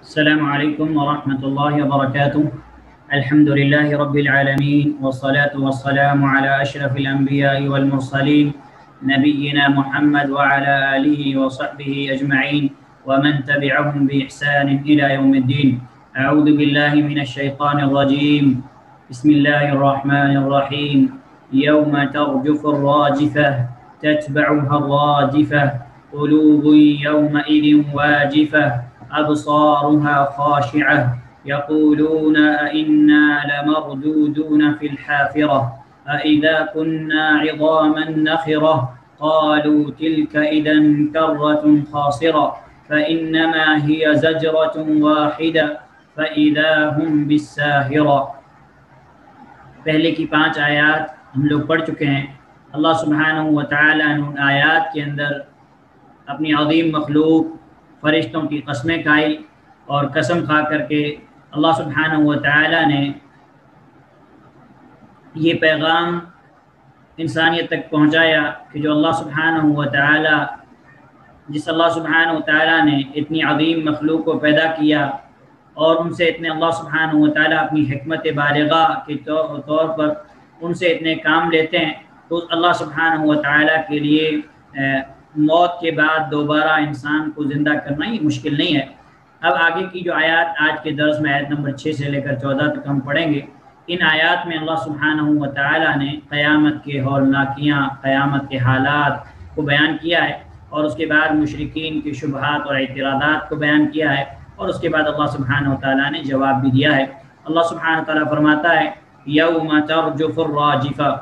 السلام علیکم ورحمۃ اللہ وبرکاتہ۔ الحمد للہ رب العالمین والصلاة والسلام علی اشرف الانبیاء والمرسلین نبینا محمد وعلى آلہ وصحبہ اجمعین ومن تبعهم بإحسان الى یوم الدین۔ اعوذ باللہ من الشیطان الرجیم، بسم اللہ الرحمن الرحیم۔ یوم ترجف الراجفہ تتبعها الراجفہ قلوب یومئذ واجفہ أبصارها خاشعة يقولون أئنا لمردودون في الحافرة أئذا كنا عظاما نخرة قالوا تلك إذا كرة خاسرة فإنما هي زجرة واحدة فإذا هم بالساهرة۔ پہلے کی 5 آیات ہم لوگ پڑھ چکے ہیں۔ اللہ سبحانہ وتعالی نے ان آیات کے اندر اپنی عظیم مخلوق فرشتوں کی قسمیں کھائی، اور قسم کھا کر کے اللہ سبحانہ وتعالی نے یہ پیغام انسانیت تک پہنچایا کہ جو اللہ سبحانہ وتعالی جس اللہ سبحانہ وتعالی نے اتنی عظیم مخلوق کو پیدا کیا اور ان سے اتنے اللہ سبحانہ وتعالی اپنی حکمت بالغہ کے طور پر ان سے اتنے کام لیتے ہیں، تو اللہ سبحانہ وتعالی کے لیے موت کے بعد دوبارہ انسان کو زندہ کرنا یہ مشکل نہیں ہے۔ اب آگے کی جو آیات آج کے درس میں آیت نمبر 6 سے لے کر 14 تک ہم پڑھیں گے، ان آیات میں اللہ سبحانہ وتعالی نے قیامت کے ہولناکیاں، قیامت کے حالات کو بیان کیا ہے، اور اس کے بعد مشرکین کے شبہات اور اعتراضات کو بیان کیا ہے، اور اس کے بعد اللہ سبحانہ وتعالی نے جواب بھی دیا ہے۔ اللہ سبحانہ وتعالی فرماتا ہے یوم ترجف الراجفہ،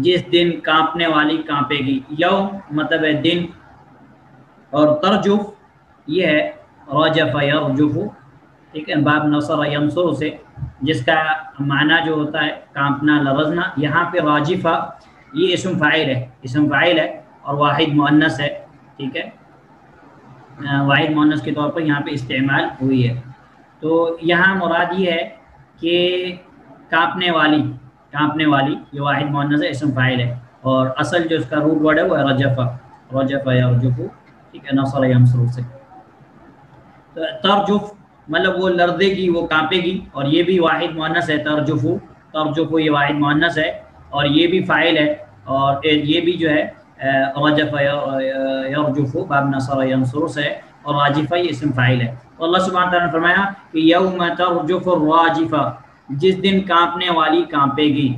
جس دن کانپنے والی کانپے گی۔ یوم مطلب ہے دن، اور ترجف یہ ہے رجف یرجف، ٹھیک ہے، باب نصر ینصر سے، جس کا معنی جو ہوتا ہے کانپنا، لرزنا۔ یہاں پہ راجفہ یہ اسم فاعل ہے، اسم فاعل ہے اور واحد مؤنث ہے، ٹھیک ہے، واحد مؤنث کے طور پر یہاں پہ استعمال ہوئی ہے۔ تو یہاں مراد یہ ہے کہ کانپنے والی، کانپنے والی یہ واحد مؤنث ہے، اسم فاعل ہے، اور اصل جو اس کا روٹ ورڈ ہے وہ ہے رجفہ، رجف یرجف، ٹھیک ہے، نصر ینصر سے۔ ترجف مطلب وہ لرزے گی، وہ کانپے گی، اور یہ بھی واحد مؤنث ہے، ترجف، ترجف یہ واحد مؤنث ہے، اور یہ بھی فاعل ہے، اور یہ بھی جو ہے رجف یرجف باب نصر ینصر سے، اور راجفہ یہ اسم فاعل ہے۔ تو اللہ سبحانہ تعالیٰ نے فرمایا کہ یوم ترجف الراجفہ، جس دن کانپنے والی کانپے گی،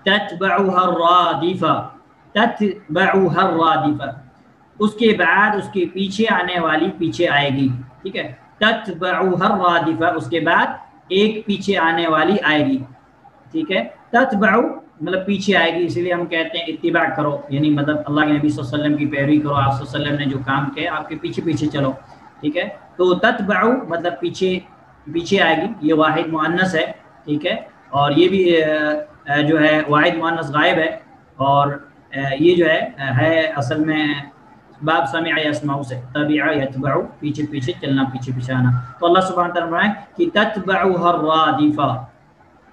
تتبعها الرادفہ، تتبعها الرادفہ، اس کے بعد اس کے پیچھے آنے والی پیچھے آئے گی، ٹھیک ہے، تتبعها الرادفہ، اس کے بعد ایک پیچھے آنے والی آئے گی، ٹھیک ہے۔ تتبع مطلب پیچھے آئے گی، اسی لیے ہم کہتے ہیں اتباع کرو، یعنی مطلب اللہ کے نبی صلی اللہ علیہ وسلم کی پیروی کرو، آپ صلی اللہ علیہ وسلم نے جو کام کیا آپ کے پیچھے پیچھے چلو، ٹھیک ہے۔ تو تتبع مطلب پیچھے پیچھے آئے گی، یہ واحد مؤنث ہے، ٹھیک ہے، اور یہ بھی جو ہے واحد مؤنث غائب ہے، اور یہ جو ہے اصل میں باب سمع یسمع سے، تبع یتبع، پیچھے پیچھے چلنا، پیچھے پیچھے آنا۔ تو اللہ سبحانہ تعالیٰ فرمائے کہ تتبعها الرادفہ،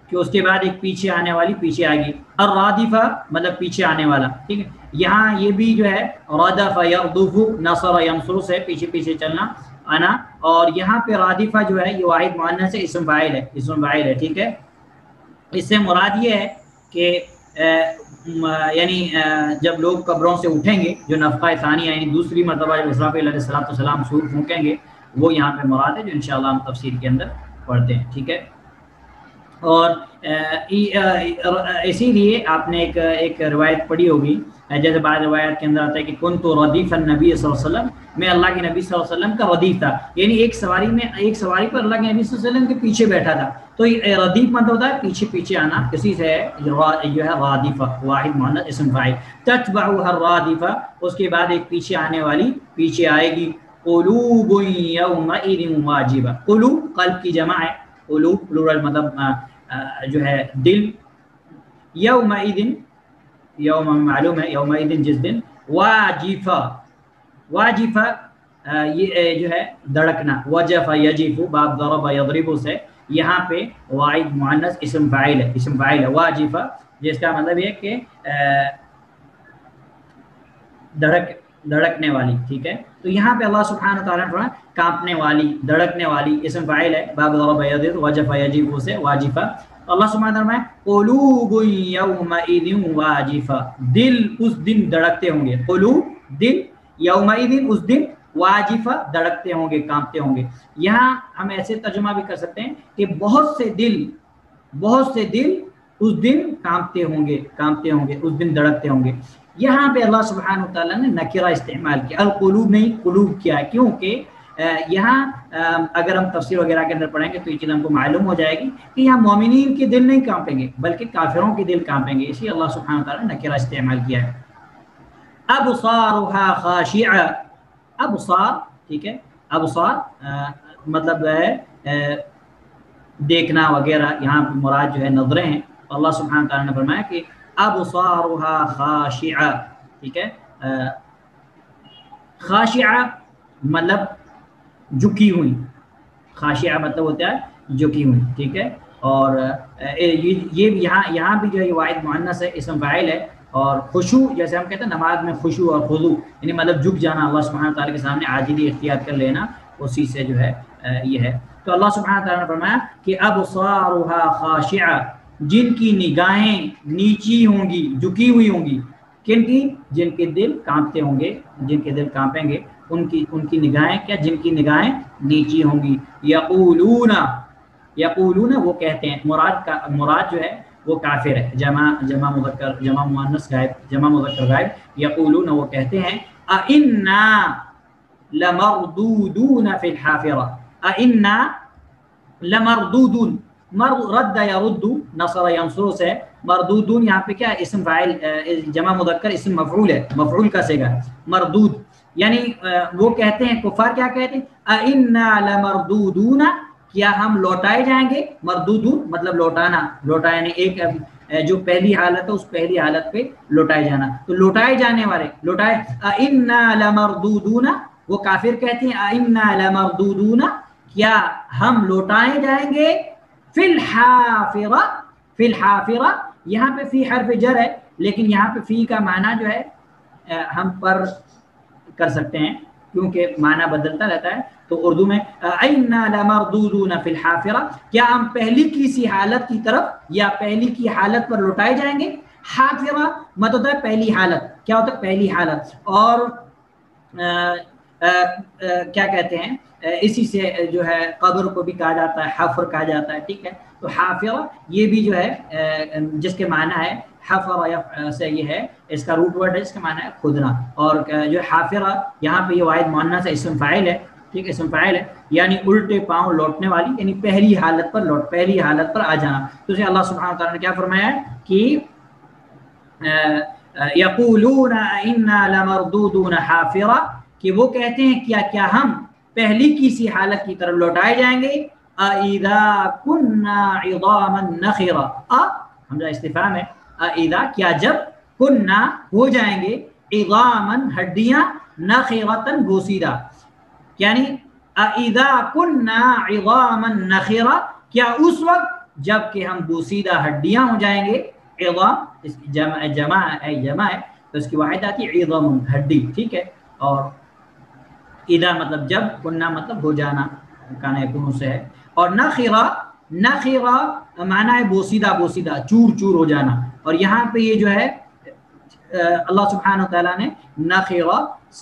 کہ اس کے بعد ایک پیچھے آنے والی پیچھے آئے گی۔ الرادفہ مطلب پیچھے آنے والا، ٹھیک ہے۔ یہاں یہ بھی جو ہے ردف یردف نصر ینصر سے پیچھے پیچھے چلنا آنا، اور یہاں پہ رادفہ جو ہے یہ واحد مؤنث ہے، اسم فاعل ہے، اسم فاعل ہے، ٹھیک ہے۔ اس سے مراد یہ ہے کہ یعنی جب لوگ قبروں سے اٹھیں گے، جو نفخہ ثانیہ یعنی دوسری مرتبہ جب اسرافیل علیہ السلام سور پھونکیں گے، وہ یہاں پہ مراد ہے، جو انشاءاللہ ہم تفسیر کے اندر پڑھتے ہیں، ٹھیک ہے۔ اور اسی لیے آپ نے ایک روایت پڑھی ہوگی، جیسے بعض روایت کے اندر آتا ہے کہ کنت ردیف النبی صلی اللہ علیہ وسلم، میں اللہ کے نبی صلی اللہ علیہ وسلم کا ردیف تھا، یعنی ایک سواری پر اللہ کے نبی صلی اللہ علیہ وسلم کے پیچھے بیٹھا تھا۔ تو ردیف مطلب ہوتا ہے پیچھے پیچھے آنا، اسی سے جو ہے رادفہ واحد مؤنث اسم فاعل۔ تتبعها الرادفہ، اس کے بعد ایک پیچھے آنے والی پیچھے آئے گی۔ قلوب یومئذ واجفہ، قلوب قلب کی جمع ہے، قلوب پلورل مطلب جو ہے دل، یومئذ یوم معلوم ہے، یومئذ جس دن، واجفہ، واجفہ یہ جو ہے دھڑکنا، وجف یجف باب ضرب یضرب سے، یہاں پہ واحد مؤنث اسم فاعل ہے، اسم فاعل ہے واجفہ، جس کا مطلب یہ کہ دھڑکنے والی، ٹھیک ہے. تو یہاں پہ اللہ سبحانہ وتعالیٰ نے فرمایا کانپنے والی، دھڑکنے والی، اسم فاعل ہے، باب ضرب یضرب وجف یجف سے واجفہ. اللہ سبحانہ وتعالیٰ نے قلوب یومئذ واجفہ، دل اس دن دھڑکتے ہوں گے، قلوب دل، یومئذ اس دن، واجفہ دھڑکتے ہوں گے، کانپتے ہوں گے. یہاں ہم ایسے ترجمہ بھی کر سکتے ہیں کہ بہت سے دل اس دن کانپتے ہوں گے، اس دن دھڑکتے ہوں گے. یہاں پہ اللہ سبحانہ وتعالیٰ نے نکرہ استعمال کیا، القلوب نہیں قلوب کیا ہے، کیونکہ یہاں اگر ہم تفسیر وغیرہ کے اندر پڑھیں گے تو یہ چیز ہم کو معلوم ہو جائے گی کہ یہاں مومنین کے دل نہیں کانپیں گے بلکہ کافروں کے دل کانپیں گے، اسی اللہ سبحانہ وتعالیٰ نے نکرہ استعمال کیا ہے. ابصارها خاشعہ، ابصار، ٹھیک ہے، ابصار مطلب ہے دیکھنا وغیرہ، یہاں پہ مراد جو ہے نظریں ہیں. اللہ سبحانہ وتعالیٰ نے فرمایا کہ ابصارها خاشعہ، ٹھیک ہے. خاشعہ مطلب جھکی ہوئی، خاشعہ مطلب ہوتا ہے جھکی ہوئی، ٹھیک ہے. اور یہ یہاں بھی جو ہے واحد مؤنث ہے، اسم فاعل ہے. اور خشوع جیسے ہم کہتے ہیں نماز میں خشوع اور خضوع، یعنی مطلب جھک جانا، اللہ سبحانہ وتعالیٰ کے سامنے عاجزی اختیار کر لینا، اسی سے جو ہے یہ ہے. تو اللہ سبحانہ وتعالیٰ نے فرمایا کہ ابصارها خاشعہ، جن کی نگاہیں نیچی ہوں گی، جھکی ہوئی ہوں گی. کن کی؟ جن کے دل کانپتے ہوں گے، جن کے دل کانپیں گے، ان کی نگاہیں کیا؟ جن کی نگاہیں نیچی ہوں گی. یقولون وہ کہتے ہیں، مراد جو ہے وہ کافر ہے، جمع مؤنث غائب، جمع مذکر غائب. یقولون وہ کہتے ہیں اَإِنَّا لَمَرْدُودُونَ فِي الْحَافِرَةِ، اَإِنَّا لَمَرْدُودُونَ، رد یرد، نصر ینصر سے، مردودون یہاں پہ کیا ہے؟ اسم فاعل، جمع مذکر اسم مفعول ہے، مفعول کا صیغہ مردود. یعنی وہ کہتے ہیں، کفار کیا کہتے ہیں؟ اَإِنَّا لَمَرْدُودُونَ، کیا ہم لوٹائے جائیں گے؟ مردودون مطلب لوٹانا، یعنی ایک جو پہلی حالت ہے اس پہلی حالت پہ لوٹائے جانا. تو لوٹائے جانے والے، لوٹائے، اَإِنَّا لَمَرْدُودُونَ، وہ کافر کہتے ہیں اَإِنَّا لَمَرْدُودُونَ، کیا ہم لوٹائے جائیں گے؟ فی الحافرہ، فی الحافرہ، یہاں پہ فی حرف جر ہے، لیکن یہاں پہ فی کا معنی جو ہے ہم پر کر سکتے ہیں کیونکہ معنی بدلتا رہتا ہے. تو اردو میں اَإِنَّا لَمَرْدُودُونَ فِي الْحَافِرَةِ، کیا ہم پہلی کی سی حالت کی طرف یا پہلی کی حالت پر لوٹائے جائیں گے. حافرہ مطلب ہے پہلی حالت، کیا ہوتا ہے؟ پہلی حالت. اور کیا کہتے ہیں، اسی سے جو ہے قبر کو بھی کہا جاتا ہے، حفر کہا جاتا ہے، ٹھیک ہے. تو حافرہ یہ بھی جو ہے جس کے معنی ہے حفر سے، یہ ہے اس کا روٹ ورڈ ہے، اس کا معنی ہے کھودنا. اور جو حافرہ یہاں پہ یہ واحد مؤنث ہے، اسم فاعل ہے، ٹھیک ہے، اسم فاعل ہے، یعنی الٹے پاؤں لوٹنے والی، یعنی پہلی حالت پر آ جانا. تو اسے اللہ سبحانہ وتعالیٰ نے کیا فرمایا ہے کہ یقولون اِنَّا لَمَرْدُودُونَ حَافِرَةً، کہ وہ کہتے ہیں کیا ہم پہلی کی سی حالت کی طرف لوٹائے جائیں گے. اَإِذَا كُنَّا عِظَامًا نَخِرَةً، حمزہ استفہام ہے، اِذَا کیا جب، کُنَّا ہو جائیں گے، عِظَامًا ہڈیاں، نَخِرَةً بوسیدہ، یعنی اِذَا كُنَّا عِظَامًا نَخِرَةً، کیا اس وقت جب کہ ہم بوسیدہ ہڈیاں ہو جائیں گے. عظام اس کی جمع ہے تو اس کی واحد آتی ہے عظام، ہڈی، ٹھیک ہے. اور اذا مطلب جب، کننا مطلب ہو جانا، کانا یکون سے ہے. اور نخرہ معنی ہے بوسیدہ، چور ہو جانا. اور یہاں پہ یہ جو ہے اللہ سبحانہ وتعالیٰ نے نخرہ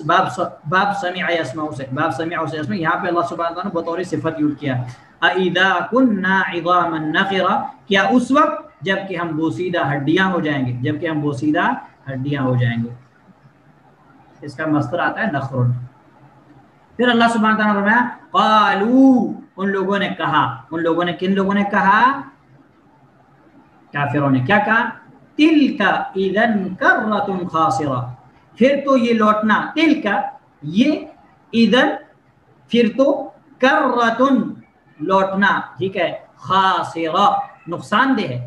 باب سمع یسمع سے، یہاں پہ اللہ سبحانہ وتعالیٰ نے بطور صفت یوز کیا. اذا كنا عظاما نخرہ، کیا اس وقت جب کہ ہم بوسیدہ ہڈیاں ہو جائیں گے، اس کا مصدر آتا ہے نخر. پھر اللہ سبحانہ وتعالیٰ نے فرمایا قالوا، ان لوگوں نے کہا، کن لوگوں نے کہا؟ کافروں نے کیا کہا؟ تلک اذا کرۃ خاسرہ، پھر تو یہ لوٹنا، تلک یہ، اذا پھر تو، کرۃ لوٹنا، ٹھیک ہے، خاسرہ نقصان دہ ہے.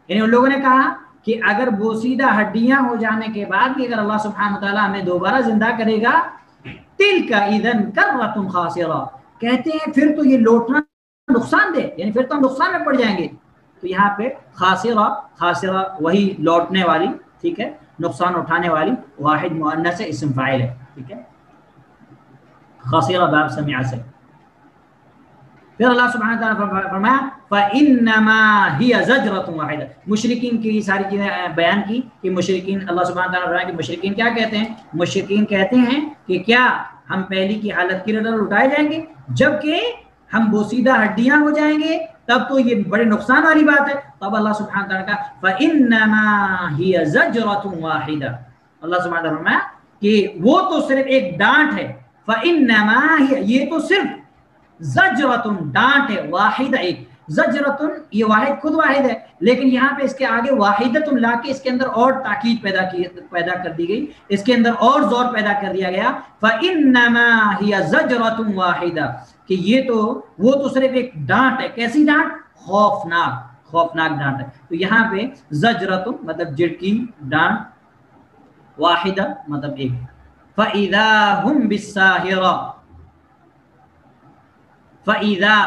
یعنی ان لوگوں نے کہا کہ اگر بوسیدہ ہڈیاں ہو جانے کے بعد بھی اگر اللہ سبحانہ وتعالیٰ ہمیں دوبارہ زندہ کرے گا، تلک اذا کرۃ خاسرہ، کہتے ہیں پھر تو یہ لوٹنا نقصان دہ، یعنی پھر تو ہم نقصان میں پڑ جائیں گے. تو یہاں پہ خاسرہ وہی لوٹنے والی، ٹھیک ہے، نقصان اٹھانے والی واحد مؤنث ہے، اسم فاعل ہے، ٹھیک ہے، خسر باب سمع سے۔ پھر اللہ سبحانہ تعالیٰ فرمایا فَإِنَّمَا هِيَ زَجْرَةٌ وَاحِدَةٌ، مشرکین کی ساری چیزیں بیان کی کہ مشرکین، اللہ سبحانہ تعالیٰ فرمایا کہ مشرکین کیا کہتے ہیں، مشرکین کہتے ہیں کہ کیا ہم پہلی کی حالت کی طرح اٹھائے جائیں گے جبکہ ہم بوسیدہ ہڈیاں ہو جائیں گے، تب تو یہ بڑے نقصان والی بات ہے۔ تب اللہ سبحانہ تعالیٰ کا فَإِنَّمَا هِيَ زَجْرَةٌ وَاحِدَةٌ، اللہ سبحانہ تعالیٰ فرمایا کہ وہ تو صرف ایک ڈانٹ ہے، فَإِنَّمَا هِيَ، یہ تو صرف زجرتن ڈانٹ ہے، واحد ایک، زجرتن یہ واحد خود واحد ہے، لیکن یہاں پہ اس کے آگے واحدتن لا کے اس کے اندر اور تاکید پیدا کر دی گئی، اس کے اندر اور زور پیدا کر دیا گیا، فَإِنَّمَا هِيَ زَجْرَةٌ وَاحِدَةٌ، کہ یہ تو وہ تو صرف ایک ڈانٹ ہے، کیسی ڈانٹ، خوفناک ڈانٹ ہے۔ تو یہاں پہ زجرتن مطلب جھڑکی ڈانٹ، واحدہ مطلب ایک، فَإِذَا هُمْ بِالسَّاهِرَةِ، فَإِذَا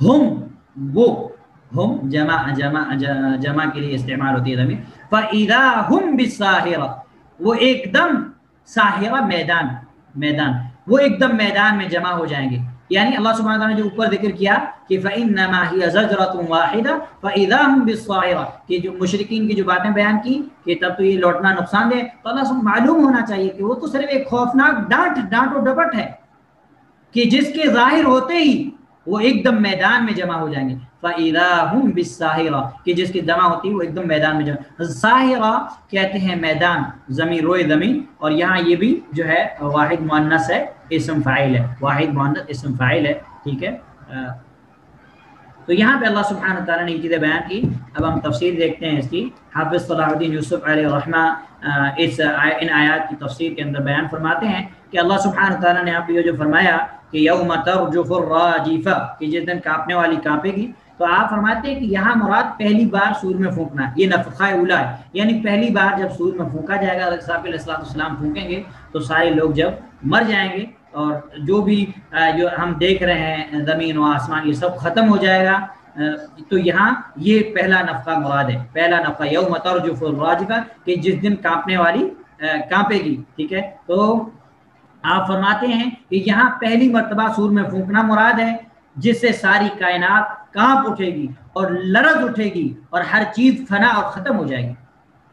ہم، وہ ہم جمع کے لیے استعمال ہوتی ہے ضمیر، فَإِذَا هُمْ بِالسَّاهِرَةِ، وہ ایک دم ساہرہ میدان، وہ ایک دم میدان میں جمع ہو جائیں گے۔ یعنی اللہ سبحانہ تعالیٰ نے جو اوپر ذکر کیا کہ فَإِنَّمَا هِيَ زَجْرَةٌ وَاحِدَةٌ فَإِذَا هُمْ بِالصَّاهِرَةِ، کہ جو مشرکین کی جو باتیں بیان کی کہ تب تو یہ لوٹنا نقصان دے، تو اللہ سبحانہ معلوم ہونا چاہیے کہ وہ تو صرف ایک خوفناک ڈانٹ و ڈپٹ ہے کہ جس کے ظاہر ہوتے ہی وہ ایک دم میدان میں جمع ہو جائیں گے، فَإِذَا هُمْ بِالسَّاهِرَةِ، کہ جس کی جمع ہوتی ہے وہ ایک دم میدان میں جمع، ساہرہ کہتے ہیں میدان، زمین روئے زمین، اور یہاں یہ بھی جو ہے واحد مؤنث ہے، اسم فاعل ہے، واحد مؤنث اسم فاعل ہے، ٹھیک ہے۔ تو یہاں پہ اللہ سبحانہ تعالیٰ نے یہ چیزیں بیان کی۔ اب ہم تفسیر دیکھتے ہیں اس کی۔ حافظ صلاح الدین یوسف علیہ الرحمہ ان آیات کی تفسیر کے اندر بیان فرماتے ہیں کہ اللہ سبحانہ تعالیٰ نے آپ یہ جو فرمایا کہ یوم ترجف الراجفہ، کہ جس دن کانپنے والی کانپے گی، تو آپ فرماتے ہیں کہ یہاں مراد پہلی بار سور میں پھونکنا ہے، یہ نفخہ اولا ہے، یعنی پہلی بار جب سور میں پھونکا جائے گا، اسرافیل علیہ السلام پھونکیں گے تو سارے لوگ جب مر جائیں گے اور جو بھی جو ہم دیکھ رہے ہیں زمین و آسمان یہ سب ختم ہو جائے گا۔ تو یہاں یہ پہلا نفخہ مراد ہے، پہلا نفخہ یوم ترجف الراجفہ، کہ جس دن کانپنے والی کانپے گی، ٹھیک ہے۔ تو آپ فرماتے ہیں کہ یہاں پہلی مرتبہ سور میں پھونکنا مراد ہے، جس سے ساری کائنات کانپ اٹھے گی اور لرز اٹھے گی اور ہر چیز فنا اور ختم ہو جائے گی۔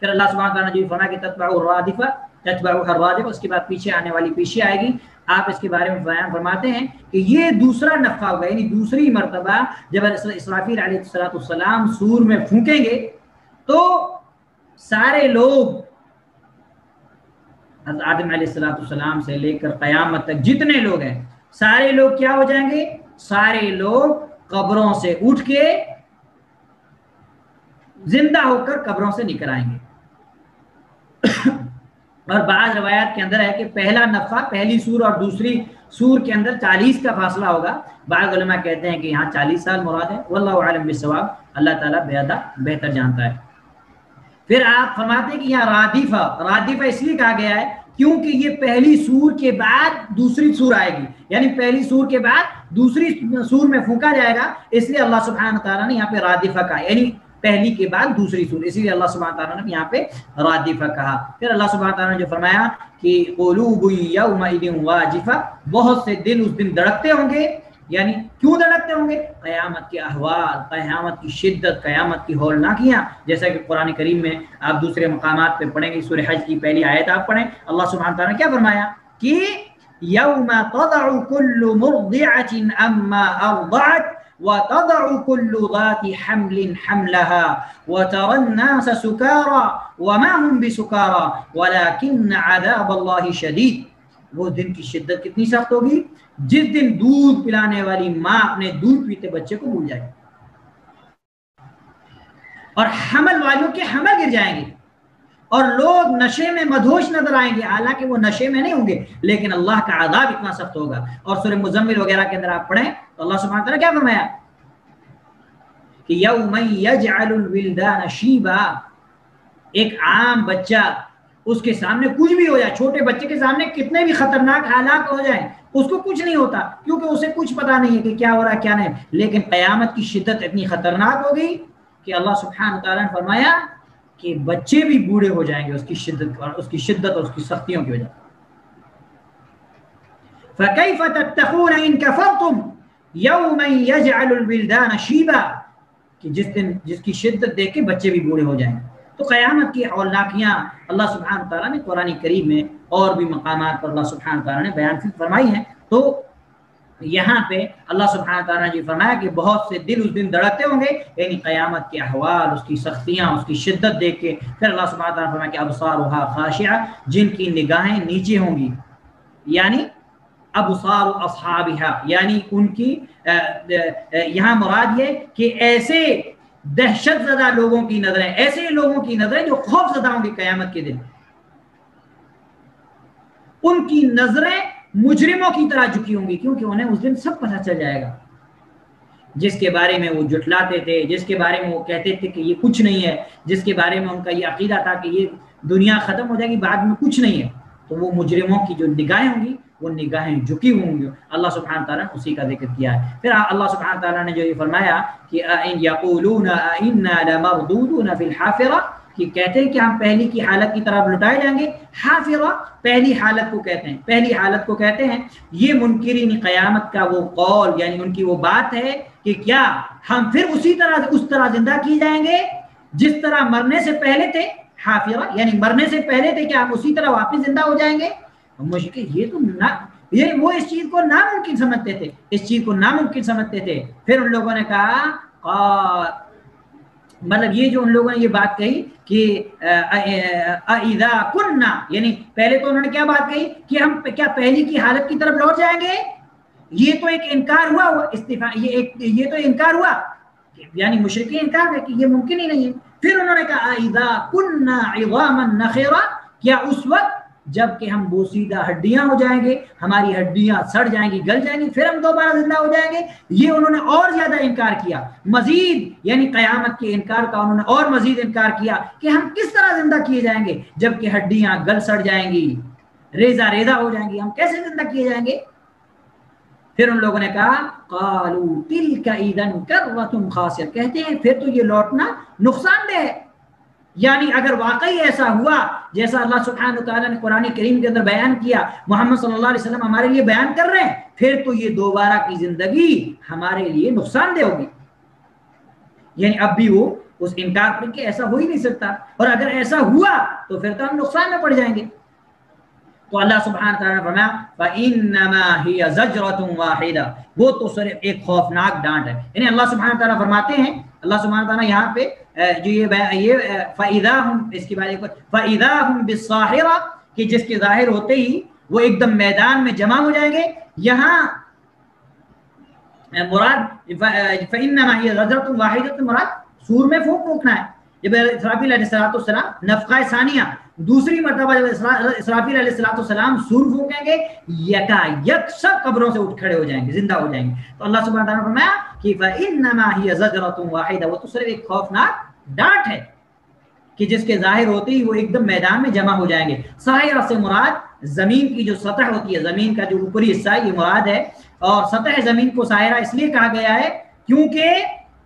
پھر اللہ سبحانہ تعالیٰ نے جو فرمایا کہ تتبعها الرادفہ، اس کے بعد پیچھے آنے والی پیچھے آئے گی۔ آپ اس کے بارے میں بیان فرماتے ہیں کہ یہ دوسرا نفخہ ہوگا، یعنی دوسری مرتبہ جب اسرافیل علیہ السلام سور میں پھونکیں گے تو سارے لوگ حضرت آدم علیہ السلام سے لے کر قیامت تک جتنے لوگ ہیں سارے لوگ کیا ہو جائیں گے، سارے لوگ قبروں سے اٹھ کے زندہ ہو کر قبروں سے نکل آئیں گے۔ اور بعض روایات کے اندر ہے کہ پہلا نفخہ پہلی سور اور دوسری سور کے اندر 40 کا فاصلہ ہوگا۔ بعض علماء کہتے ہیں کہ یہاں 40 سال مراد ہے، واللہ اعلم بالصواب، اللہ تعالیٰ بہتر جانتا ہے۔ پھر آپ فرماتے ہیں کہ یہاں رادفہ اس لیے کہا گیا ہے کیونکہ یہ پہلی سور کے بعد دوسری سور آئے گی، یعنی پہلی سور کے بعد دوسری سور میں پھونکا جائے گا، اس لیے اللہ سبحانہ تعالیٰ نے یہاں پہ رادفہ کہا، یعنی پہلی کے بعد دوسری سور، اسی لیے اللہ سبحانہ تعالیٰ نے یہاں پہ رادفہ کہا۔ پھر اللہ سبحانہ تعالیٰ نے جو فرمایا کہ قلوب یومئذ واجفہ، بہت سے دل اس دن دھڑکتے ہوں گے، یعنی کیوں دھڑکتے ہوں گے، قیامت کے احوال، قیامت کی شدت، قیامت کی ہولناکیاں، جیسا کہ قرآن کریم میں آپ دوسرے مقامات پہ پڑھیں گے، سورہ حج کی پہلی آیت آپ پڑھیں، اللہ سبحانہ تعالیٰ نے کیا فرمایا کہ یوم تضع کل مرضعۃ عما ارضعت وتضع كل ذات حمل حملها وترى الناس سكارى وما هم بسكارى ولكن عذاب الله شديد۔ وہ دن کی شدت کتنی سخت ہوگی جس دن دودھ پلانے والی ماں اپنے دودھ پیتے بچے کو بھول جائے گی اور حمل والوں کے حمل گر جائیں گے اور لوگ نشے میں مدہوش نظر آئیں گے، حالانکہ وہ نشے میں نہیں ہوں گے، لیکن اللہ کا عذاب اتنا سخت ہوگا۔ اور سورہ مزمل وغیرہ کے اندر آپ پڑھیں تو اللہ سبحانہ تعالیٰ کیا فرمایا کہ یوم یجعل الولدان شیبا، ایک عام بچہ اس کے سامنے کچھ بھی ہو جائے، چھوٹے بچے کے سامنے کتنے بھی خطرناک حالات ہو جائیں اس کو کچھ نہیں ہوتا، کیونکہ اسے کچھ پتا نہیں ہے کہ کیا ہو رہا ہے کیا نہیں، لیکن قیامت کی شدت اتنی خطرناک ہوگی کہ اللہ سبحانہ تعالیٰ نے فرمایا کہ بچے بھی بوڑھے ہو جائیں گے اس کی شدت اور اس کی سختیوں کی وجہ. فَكَيْفَ تَتَّقُونَ إِن كَفَرْتُمْ يَوْمًا يَجْعَلُ الْوِلْدَانَ شِيبًا کہ جس کی شدت دیکھ کے بچے بھی بوڑھے ہو جائیں گے. تو قیامت کی ہولناکیاں اللہ سبحانہ تعالیٰ نے قرآن کریم میں اور بھی مقامات پر اللہ سبحانہ تعالیٰ نے بیان فرمائی ہیں. تو یہاں پہ اللہ سبحانہ تعالیٰ نے جی فرمایا کہ بہت سے دل اس دن دھڑکتے ہوں گے، یعنی قیامت کے احوال، اس کی سختیاں، اس کی شدت دیکھ کے. پھر اللہ سبحانہ تعالیٰ نے فرمایا کہ ابصارها خاشعہ، جن کی نگاہیں نیچے ہوں گی، یعنی ابصار اصحابها، یعنی ان کی یہاں مراد یہ کہ ایسے دہشت زدہ لوگوں کی نظریں، ایسے لوگوں کی نظریں جو خوف زدہ ہوں گی قیامت کے دن، ان کی نظریں مجرموں کی طرح جھکی ہوں گی، کیونکہ انہیں اس دن سب پتہ چل جائے گا. جس کے بارے میں وہ جھٹلاتے تھے، جس کے بارے میں وہ کہتے تھے کہ یہ کچھ نہیں ہے، جس کے بارے میں ان کا یہ عقیدہ تھا کہ یہ دنیا ختم ہو جائے گی بعد میں کچھ نہیں ہے، تو وہ مجرموں کی جو نگاہیں ہوں گی وہ نگاہیں جھکی ہوں گی. اللہ سبحانہ تعالیٰ نے اسی کا ذکر کیا ہے. پھر اللہ سبحانہ تعالیٰ نے جو یہ فرمایا کہ یقولون انا لمردودون فی الحافرہ، کہ کہتے ہیں کہ ہم پہلی کی حالت کی طرف لٹائے جائیں گے. حافرہ پہلی حالت کو کہتے ہیں، پہلی حالت کو کہتے ہیں. یہ منکرین قیامت کا وہ قول، یعنی ان کی وہ بات ہے کہ کیا ہم پھر اس طرح زندہ کی جائیں گے جس طرح مرنے سے پہلے تھے. حافرہ یعنی مرنے سے پہلے تھے، کہ ہم اسی طرح واپس زندہ ہو جائیں گے. مشکل یہ تو یہ وہ اس چیز کو ناممکن سمجھتے تھے، اس چیز کو ناممکن سمجھتے تھے. پھر ان لوگوں نے کہا، مطلب یہ جو ان لوگوں نے یہ بات کہی کہ اذا کننا، یعنی پہلے تو انہوں نے کیا بات کہی کہ ہم کیا پہلی کی حالت کی طرف لوٹ جائیں گے. یہ تو ایک انکار ہوا یہ تو انکار ہوا، یعنی مشرکین انکار ہے کہ یہ ممکن ہی نہیں ہے. پھر انہوں نے کہا اذا کننا عظاما نخرا، کیا اس وقت جب کہ ہم بوسیدہ ہڈیاں ہو جائیں گے، ہماری ہڈیاں سڑ جائیں گی، گل جائیں گی، پھر ہم دوبارہ زندہ ہو جائیں گے. یہ انہوں نے اور زیادہ انکار کیا، مزید یعنی قیامت کے انکار کا انہوں نے اور مزید انکار کیا کہ ہم کس طرح زندہ کیے جائیں گے جب کہ ہڈیاں گل سڑ جائیں گی، ریزہ ریزہ ہو جائیں گی، ہم کیسے زندہ کیے جائیں گے. پھر ان لوگوں نے کہا قالوا تلک اذا کرۃ خاسرہ، کہتے ہیں پھر تو یہ لوٹنا نقصان دہ ہے. یعنی اگر واقعی ایسا ہوا جیسا اللہ سبحانہ تعالیٰ نے قرآن کریم کے اندر بیان کیا، محمد صلی اللہ علیہ وسلم ہمارے لیے بیان کر رہے ہیں، پھر تو یہ دوبارہ کی زندگی ہمارے لیے نقصان دہ ہوگی. یعنی اب بھی وہ اس انکار پر کہ ایسا ہو ہی نہیں سکتا، اور اگر ایسا ہوا تو پھر تو ہم نقصان میں پڑ جائیں گے. تو اللہ سبحانہ تعالیٰ نے فرمایا فَإِنَّمَا هِيَ زَجْرَةٌ وَاحِدَةٌ، وہ تو صرف ایک خوفناک ڈانٹ ہے. یعنی اللہ سبحانہ تعالیٰ فرماتے ہیں، اللہ سبحانہ تعالیٰ یہاں پہ جو یہ فَإِذَا هُمْ، اس کے بعد فَإِذَا هُمْ بِالصَّاخِرَةِ، کہ جس کے ظاہر ہوتے ہی وہ ایک دم میدان میں جمع ہو جائیں گے. یہاں مراد فَإِنَّمَا هِيَ زَجْرَةٌ وَاحِدَةٌ مراد سور میں پھونک پھونکنا ہے. جب اسرافیل علیہ السلام نفخہ ثانیہ دوسری مرتبہ جب اسرافیل علیہ السلام سور پھونکیں گے، یکا یک سب قبروں سے اٹھ کھڑے ہو جائیں گے، زندہ ہو جائیں گے. تو اللہ سبحانہ تعالیٰ نے فرمایا کہ فَإِنَّمَا هِيَ زَجْرَةٌ وَاحِدَةٌ، وہ تو صرف ایک خوفناک ڈانٹ ہے کہ جس کے ظاہر ہوتے ہی وہ ایک دم میدان میں جمع ہو جائیں گے. ساحرہ سے مراد زمین کی جو سطح ہوتی ہے، زمین کا جو اوپری حصہ ہے، یہ مراد ہے. اور سطح زمین کو ساحرہ اس لیے کہا گیا ہے کیونکہ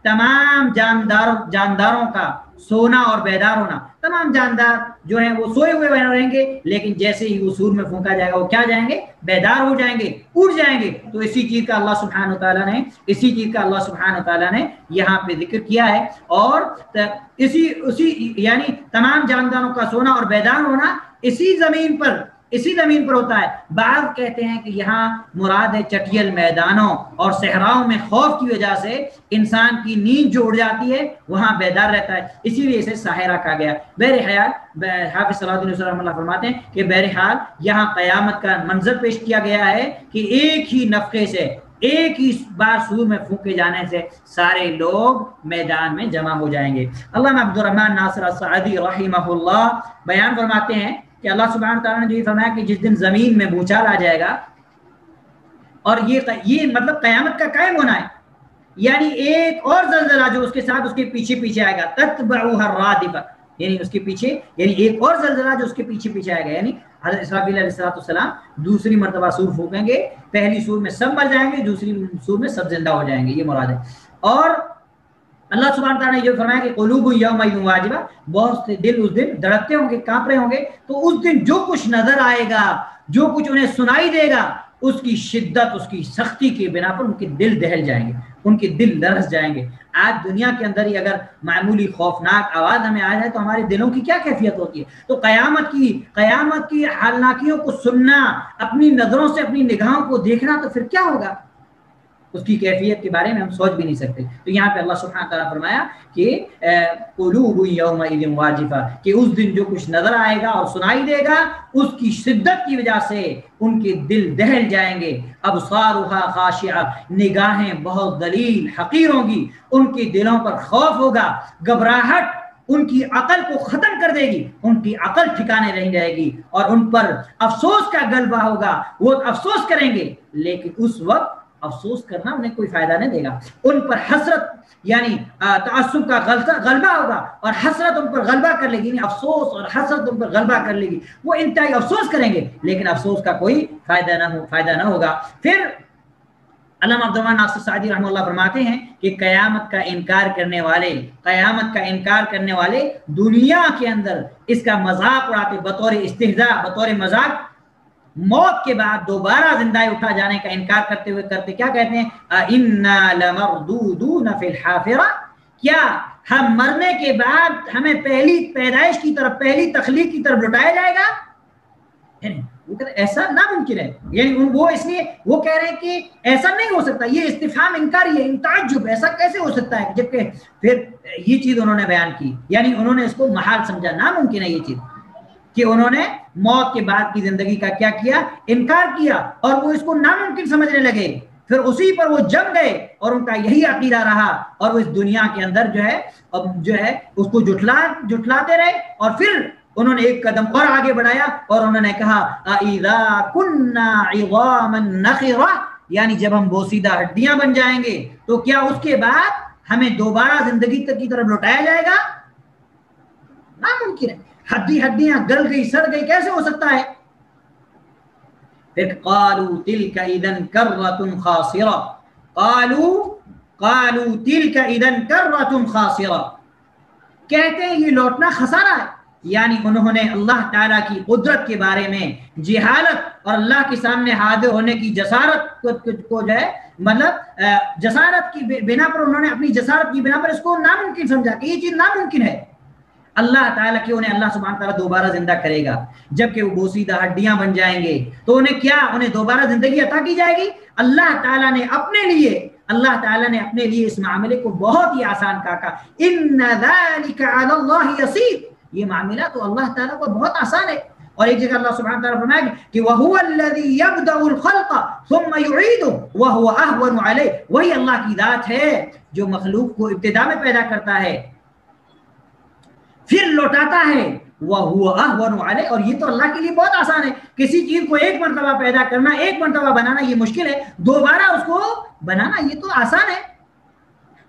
تمام جانداروں کا سونا اور بیدار ہونا، تمام جاندار جو ہیں وہ سوئے ہوئے رہیں گے، لیکن جیسے ہی وہ سور میں پھونکا جائے گا وہ کیا جائیں گے، بیدار ہو جائیں گے، اٹھ جائیں گے. تو اسی چیز کا اللہ سبحانہ تعالیٰ نے یہاں پہ ذکر کیا ہے. اور اسی یعنی تمام جانداروں کا سونا اور بیدار ہونا اسی زمین پر ہوتا ہے. بعض کہتے ہیں کہ یہاں مراد ہے چٹیل میدانوں اور صحراؤں میں خوف کی وجہ سے انسان کی نیند جو اڑ جاتی ہے وہاں بیدار رہتا ہے، اسی لیے اسے ساحرہ کہا گیا. بہرحال حافظ صلاح الدین رحمہ اللہ فرماتے ہیں کہ بہرحال یہاں قیامت کا منظر پیش کیا گیا ہے کہ ایک ہی نفخے سے، ایک ہی بار سور میں پھونکے جانے سے سارے لوگ میدان میں جمع ہو جائیں گے. علامہ عبد الرحمن ناصر السعدی رحمہ اللہ بیان فرماتے ہیں کہ اللہ سبحانہ تعالیٰ نے جو یہ فرمایا کہ جس دن زمین میں بھوچال آ جائے گا، اور یہ مطلب قیامت کا قائم ہونا ہے، یعنی ایک اور زلزلہ جو اس کے ساتھ اس کے پیچھے آئے گا، تتبعها الرادفہ، یعنی اس کے پیچھے، یعنی ایک اور زلزلہ جو اس کے پیچھے آئے گا. یعنی حضرت اسرافیل علیہ السلام دوسری مرتبہ سور پھونکیں گے، پہلی سور میں سب مر جائیں گے، دوسری سور میں سب زندہ ہو جائیں گے، یہ مراد ہے. اور اللہ سبحانہ تعالیٰ نے یہ فرمایا کہ قلوب یومئذ واجبہ، بہت سے دل اس دن دھڑکتے ہوں گے، کانپ رہے ہوں گے، تو اس دن جو کچھ نظر آئے گا، جو کچھ انہیں سنائی دے گا، اس کی شدت، اس کی سختی کی بنا پر ان کے دل دہل جائیں گے، ان کے دل لرز جائیں گے۔ آج دنیا کے اندر ہی اگر معمولی خوفناک آواز ہمیں آ جائے تو ہمارے دلوں کی کیا کیفیت ہوتی ہے؟ تو قیامت کی ہالناکیوں کو سننا، اپنی نظروں سے اپنی نگاہوں کو دیکھنا، تو پھر کیا ہوگا؟ اس کی کیفیت کے بارے میں ہم سوچ بھی نہیں سکتے۔ تو یہاں پہ اللہ سبحانہ تعالیٰ فرمایا کہ قلوب یومئذ واجفہ، کہ اس دن جو کچھ نظر آئے گا اور سنائی دے گا، اس کی شدت کی وجہ سے ان کے دل دہل جائیں گے۔ ابصارها خاشعہ، نگاہیں بہت ذلیل حقیر ہوں گی، ان کے دلوں پر خوف ہوگا، گھبراہٹ ان کی عقل کو ختم کر دے گی، ان کی عقل ٹھکانے نہیں رہے گی، اور ان پر افسوس کا غلبہ ہوگا، وہ افسوس کریں گے، لیکن اس وقت افسوس کرنا انہیں کوئی فائدہ نہیں دے گا۔ ان پر حسرت یعنی تعصب کا غلبہ ہوگا، اور حسرت ان پر غلبہ کر لے گی، یعنی افسوس اور حسرت ان پر غلبہ کر لے گی، وہ انتہائی افسوس کریں گے، لیکن افسوس کا کوئی فائدہ نہ ہوگا۔ پھر علامہ عبدالرحمن ناصر سعدی رحمہ اللہ فرماتے ہیں کہ قیامت کا انکار کرنے والے دنیا کے اندر اس کا مذاق اڑاتے، بطور استہزاء، بطور مذاق، موت کے بعد دوبارہ زندہ اٹھا جانے کا انکار کرتے ہوئے کیا کہتے ہیں؟ اِنَّا لَمَرْدُودُونَ فِي الْحَافِرَةِ، کیا ہم مرنے کے بعد ہمیں پہلی پیدائش کی طرف، پہلی تخلیق کی طرف لٹایا جائے گا؟ یعنی وہ کہتے ہیں ایسا ناممکن ہے، یعنی وہ اس لیے وہ کہہ رہے ہیں کہ ایسا نہیں ہو سکتا، یہ استفہام انکاری ہے، تعجب، ایسا کیسے ہو سکتا ہے؟ جبکہ پھر یہ چیز انہوں نے بیان کی، یعنی انہوں نے اس کو محال سمجھا، ناممکن ہے یہ چیز، کہ انہوں نے موت کے بعد کی زندگی کا کیا کیا؟ انکار کیا، اور وہ اس کو ناممکن سمجھنے لگے، پھر اسی پر وہ جم گئے، اور ان کا یہی عقیدہ رہا، اور وہ اس دنیا کے اندر جو ہے اس کو جھٹلاتے رہے، اور پھر انہوں نے ایک قدم اور آگے بڑھایا، اور انہوں نے کہا اِذَا كُنَّا عِظَامًا نَخِرَةً، یعنی جب ہم بوسیدہ ہڈیاں بن جائیں گے تو کیا اس کے بعد ہمیں دوبارہ زندگی کی طرف لوٹایا جائے گا؟ ناممکن ہے، ہڈیاں گل گئی، سڑ گئی، کیسے ہو سکتا ہے؟ پھر قالوا تلک اذن کرۃ خاسرہ، قالوا تلک اذن کرۃ خاسرہ، کہتے ہیں یہ لوٹنا خسارہ ہے، یعنی انہوں نے اللہ تعالیٰ کی قدرت کے بارے میں جہالت اور اللہ کے سامنے حاضر ہونے کی جسارت کو جو ہے، مطلب جسارت کی بنا پر، انہوں نے اپنی جسارت کی بنا پر اس کو ناممکن سمجھا کہ یہ چیز ناممکن ہے۔ اللہ تعالیٰ کہ انہیں اللہ سبحانہ تعالیٰ دوبارہ زندہ کرے گا، جبکہ وہ بوسیدہ ہڈیاں بن جائیں گے تو انہیں دوبارہ زندگی عطا کی جائے گی۔ اللہ تعالیٰ نے اپنے لیے اس معاملے کو بہت ہی آسان کہا، ان ذلک علی اللہ یسیر، یہ معاملہ تو اللہ تعالیٰ کو بہت آسان ہے۔ اور ایک جگہ اللہ سبحانہ تعالیٰ فرمائے کہ وَهُوَ الَّذِي يَبْدَأُ الْخَلْقَ ثُمَّ يُعِيدُهُ وَهُوَ أَهْوَنُ عَلَيْهِ، وہی اللہ کی ذات ہے جو مخلوق کو ابتدا میں پیدا کرتا ہے، پھر لوٹاتا ہے، وَهُوَ أَهْوَنُ عَلَيْهِ، اور یہ تو اللہ کے لیے بہت آسان ہے۔ کسی چیز کو ایک مرتبہ پیدا کرنا، ایک مرتبہ بنانا یہ مشکل ہے، دوبارہ اس کو بنانا یہ تو آسان ہے،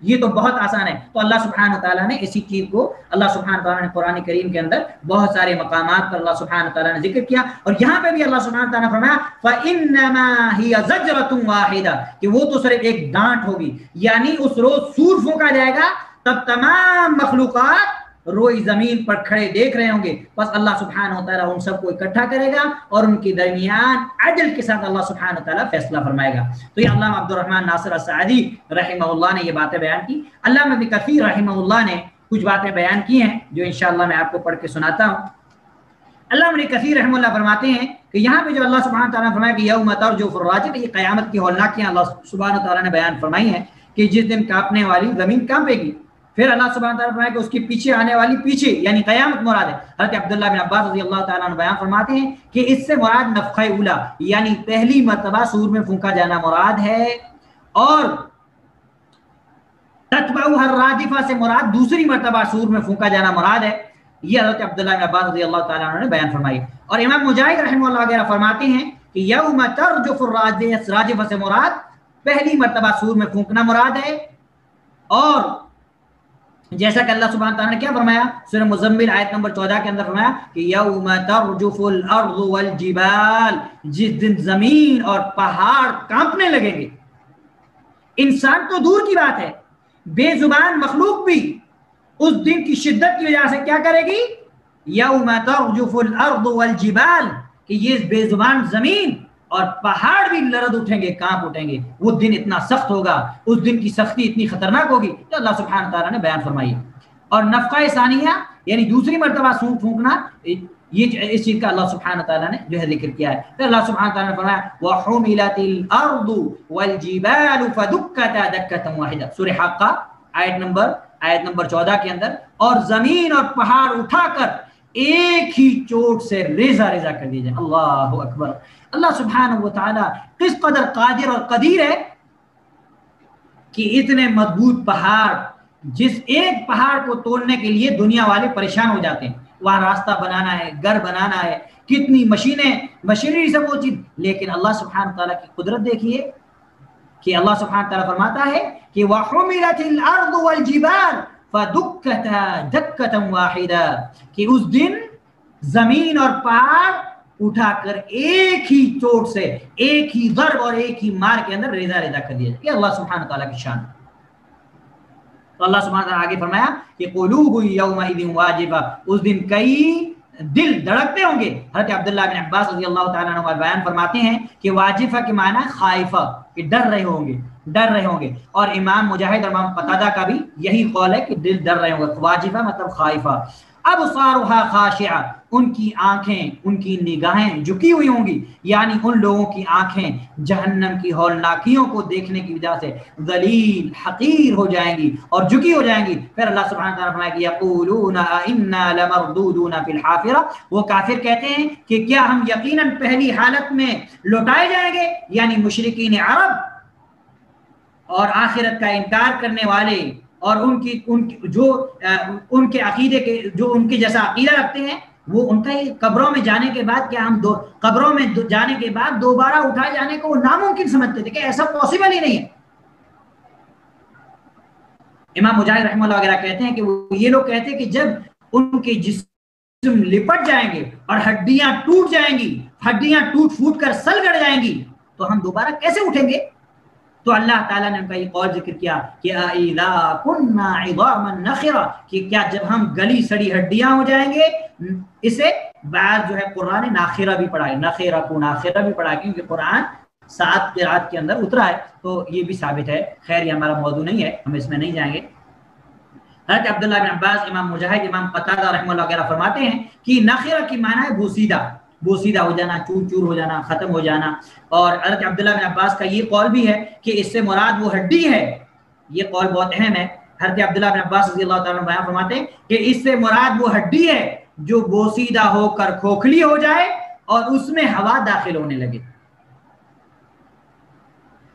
یہ تو بہت آسان ہے۔ تو اللہ سبحانہ تعالیٰ نے اسی چیز کو، اللہ سبحانہ تعالیٰ نے قرآن کریم کے اندر بہت سارے مقامات پر اللہ سبحانہ تعالیٰ نے ذکر کیا، اور یہاں پہ بھی اللہ سبحانہ تعالیٰ نے فرمایا فَإِنَّمَا هِيَ زَجْرَةٌ وَاحِدَةٌ، کہ وہ تو صرف ایک ڈانٹ ہوگی، یعنی اس روز سور پھونکا جائے گا، تب تمام مخلوقات روئی زمین پر کھڑے دیکھ رہے ہوں گے، بس اللہ سبحانہ وتعالیٰ ان سب کو اکٹھا کرے گا، اور ان کے درمیان عدل کے ساتھ اللہ سبحانہ وتعالیٰ فیصلہ فرمائے گا۔ تو یہ علامہ عبدالرحمن ناصر السعدی رحمہ اللہ نے یہ باتیں بیان کی۔ علامہ ابن کثیر رحمہ اللہ نے کچھ باتیں بیان کی ہیں جو انشاءاللہ میں آپ کو پڑھ کے سناتا ہوں۔ علامہ ابن کثیر رحمہ اللہ فرماتے ہیں کہ یہاں پہ جو اللہ سبحانہ تعالیٰ نے فرمایا کہ یوم ترجف الراجف، یہ قیامت کی ہولناکیاں اللہ سبحانہ تعالیٰ نے بیان فرمائی ہیں کہ جس دن کانپنے والی زمین کانپے گی۔ پھر اللہ سبحانہ تعالیٰ فرمایا کہ اس کے پیچھے آنے والی، پیچھے یعنی قیامت مراد ہے۔ حضرت عبداللہ بن عباس رضی اللہ تعالیٰ عنہ بیان فرماتے ہیں کہ اس سے مراد نفخہ اولا، یعنی پہلی مرتبہ سور میں پھونکا جانا مراد ہے، اور تتبعها الراجفہ سے مراد دوسری مرتبہ سور میں پھونکا جانا مراد ہے۔ یہ حضرت عبداللہ بن عباس رضی اللہ تعالیٰ عنہ نے بیان فرمائی۔ اور امام مجاہد رحمہ اللہ وغیرہ فرماتے ہیں کہ یوم ترجف الراجفہ سے مراد پہلی مرتبہ سور میں پھونکنا مراد ہے، اور جیسا کہ اللہ سبحانہ تعالیٰ نے کیا فرمایا سورہ مزمل آیت نمبر 14 کے اندر فرمایا کہ یوم ترجف الارض والجبال، جس دن زمین اور پہاڑ کانپنے لگیں گے۔ انسان تو دور کی بات ہے، بے زبان مخلوق بھی اس دن کی شدت کی وجہ سے کیا کرے گی؟ یوم ترجف الارض والجبال، کہ یہ بے زبان زمین اور پہاڑ بھی لرز اٹھیں گے، کانپ اٹھیں گے. وہ دن اتنا سخت ہوگا، اس دن کی سختی اتنی خطرناک ہوگی کہ اللہ سبحانہ تعالیٰ نے بیان فرمائی. اور نفخہ ثانیہ یعنی دوسری مرتبہ سونگ پھونکنا، یہ اس چیز کا اللہ سبحانہ تعالیٰ نے جو ہے ذکر کیا ہے. پھر اللہ سبحانہ تعالیٰ نے فرمایا وَحُمِلَتِ الْأَرْضُ وَالْجِبَالُ فَدُكَّتَا دَكَّةً وَاحِدَةً، سورہ حاقہ آیت نمبر 14 کے اندر. اور زمین اور پہاڑ اٹھا کر ایک ہی چوٹ سے ریزہ ریزہ کر دیے جائیں. اللہ اکبر. اللہ سبحانہ و تعالیٰ کس قدر قادر اور قدیر ہے کہ اتنے مضبوط پہاڑ، جس ایک پہاڑ کو توڑنے کے لیے دنیا والے پریشان ہو جاتے ہیں، وہاں راستہ بنانا ہے، گھر بنانا ہے، کتنی مشینری سے وہ چیز، لیکن اللہ سبحانہ تعالیٰ کی قدرت دیکھیے کہ اللہ سبحانہ تعالیٰ فرماتا ہے کہ وَحُمِلَتِ الْأَرْضُ وَالْجِبَالُ فَدُكَّتَا دَكَّةً وَاحِدَةً، کہ اس دن زمین اور پہاڑ اٹھا کر ایک ہی چوٹ سے، ایک ہی ضرب اور ایک ہی مار کے اندر ریزہ ریزہ کر دیا جائے. یہ اللہ سبحانہ تعالیٰ کی شان. تو اللہ سبحانہ تعالیٰ آگے فرمایا کہ قلوب یومئذ واجفہ، اس دن کئی دل دھڑکتے ہوں گے. حضرت عبداللہ بن عباس رضی اللہ تعالیٰ عنہ بیان فرماتے ہیں کہ واجفہ کے معنی خائفہ، کہ ڈر رہے ہوں گے. اور امام مجاہد اور امام قتادہ کا بھی یہی قول ہے کہ دل ڈر رہے ہوں گے. واجفہ مطلب خائفہ. ابصارها خاشعہ، ان کی آنکھیں، ان کی نگاہیں جھکی ہوئی ہوں گی، یعنی ان لوگوں کی آنکھیں جہنم کی ہولناکیوں کو دیکھنے کی وجہ سے ذلیل حقیر ہو جائیں گی اور جھکی ہو جائیں گی. پھر اللہ سبحانہ تعالیٰ فرمایا کہ یقولون انا لمردودون فی الحافرہ، وہ کافر کہتے ہیں کہ کیا ہم یقیناً پہلی حالت میں لوٹائے جائیں گے، یعنی مشرکین عرب اور آخرت کا انکار کرنے والے اور ان کے عقیدے کے جو ان کے جیسا عقیدہ رکھتے ہیں، وہ ان کا یہ قبروں میں جانے کے بعد، کیا ہم قبروں میں جانے کے بعد دوبارہ اٹھائے جانے کو وہ ناممکن سمجھتے تھے کہ ایسا پاسبل ہی نہیں ہے. امام مجاہد رحمہ اللہ وغیرہ کہتے ہیں کہ وہ یہ لوگ کہتے ہیں کہ جب ان کے جسم لپٹ جائیں گے اور ہڈیاں ٹوٹ جائیں گی، ہڈیاں ٹوٹ پھوٹ کر سل گڑ جائیں گی، تو ہم دوبارہ کیسے اٹھیں گے؟ تو اللہ تعالیٰ نے ان کا یہ قول ذکر کیا کہ اِذَا كُنَّا عِظَامًا نَخِرًا، کہ کیا جب ہم گلی سڑی ہڈیاں ہو جائیں گے. اسے بعض جو ہے قرآن ناخرہ بھی پڑھا ہے، ناخرہ کو ناخرہ بھی پڑھا ہے، کیونکہ قرآن 7 قرات کے اندر اترا ہے، تو یہ بھی ثابت ہے. خیر یہ ہمارا موضوع نہیں ہے، ہم اس میں نہیں جائیں گے. حضرت عبداللہ بن عباس، امام مجاہد، امام قتادہ رحمہ اللہ وغیرہ فرماتے ہیں کہ ناخرہ کی معنی ہے بوسیدہ ہو جانا، چور چور ہو جانا، ختم ہو جانا. اور حضرت عبداللہ بن عباس کا یہ قول بھی ہے کہ اس سے مراد وہ ہڈی ہے. یہ قول بہت اہم ہے. حضرت عبداللہ بن عباس رضی اللہ تعالیٰ عنہ بیان فرماتے ہیں کہ اس سے مراد وہ ہڈی ہے جو بوسیدہ ہو کر کھوکھلی ہو جائے اور اس میں ہوا داخل ہونے لگے.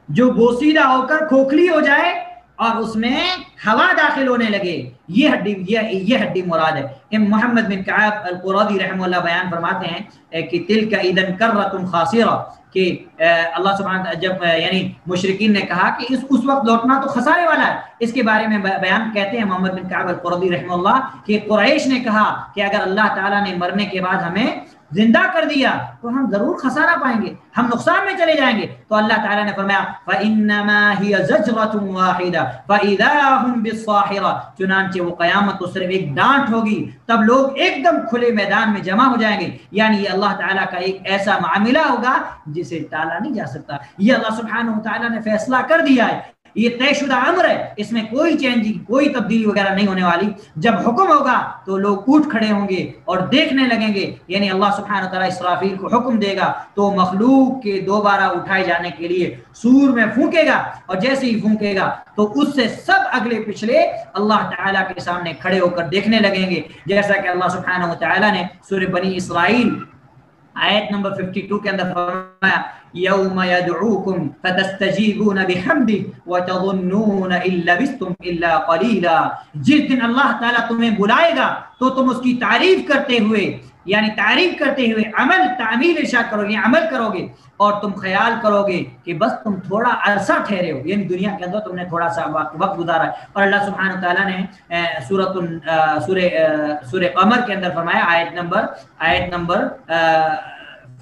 جو بوسیدہ ہو کر کھوکھلی ہو جائے اور اس میں ہوا داخل ہونے لگے، یہ ہڈی مراد ہے. محمد بن کعب القرظی رحمہ اللہ بیان فرماتے ہیں کہ تلک اذن کرۃ خاسرہ، کہ اللہ سبحانہ جب یعنی مشرکین نے کہا کہ اس وقت لوٹنا تو خسارے والا ہے. اس کے بارے میں بیان کہتے ہیں محمد بن کعب القرظی رحمہ اللہ کہ قریش نے کہا کہ اگر اللہ تعالیٰ نے مرنے کے بعد ہمیں زندہ کر دیا تو ہم ضرور خسارہ پائیں گے، ہم نقصان میں چلے جائیں گے. تو اللہ تعالیٰ نے فرمایا فَإِنَّمَا هِيَ زَجْرَةٌ وَاحِدَةٌ فَإِذَا هُمْ بِالصَّاخِرَةِ، چنانچہ وہ قیامت تو صرف ایک ڈانٹ ہوگی، تب لوگ ایک دم کھلے میدان میں جمع ہو جائیں گے. یعنی یہ اللہ تعالیٰ کا ایک ایسا معاملہ ہوگا جسے ٹالا نہیں جا سکتا. یہ اللہ سبحانہ وتعالیٰ نے فیصلہ کر دیا ہے، یہ طے شدہ امر ہے، اس میں کوئی چینجنگ، کوئی تبدیلی وغیرہ نہیں ہونے والی. جب حکم ہوگا تو لوگ اٹھ کھڑے ہوں گے اور دیکھنے لگیں گے. یعنی اللہ سبحانہ تعالیٰ اسرافیل کو حکم دے گا تو مخلوق کے دوبارہ اٹھائے جانے کے لیے سور میں پھونکے گا، اور جیسے ہی پھونکے گا تو اس سے سب اگلے پچھلے اللہ تعالیٰ کے سامنے کھڑے ہو کر دیکھنے لگیں گے. جیسا کہ اللہ سبحانہ وتعالیٰ نے سورہ بنی اسرائیل آیت نمبر 52 کے اندر فرمایا یوم یدعوکم فتستجیبون بحمدہ وتظنون ان لبثتم الا قلیلا، جس دن اللہ تعالیٰ تمہیں بلائے گا تو تم اس کی تعریف کرتے ہوئے، یعنی تعریف کرتے ہوئے عمل تعمیل ارشاد کرو گے، عمل کرو گے، اور تم خیال کرو گے کہ بس تم تھوڑا عرصہ ٹھہرے ہو، یعنی دنیا کے اندر تم نے تھوڑا سا وقت گزارا ہے. اور اللہ سبحانہ تعالیٰ نے سورہ قمر کے اندر فرمایا آیت نمبر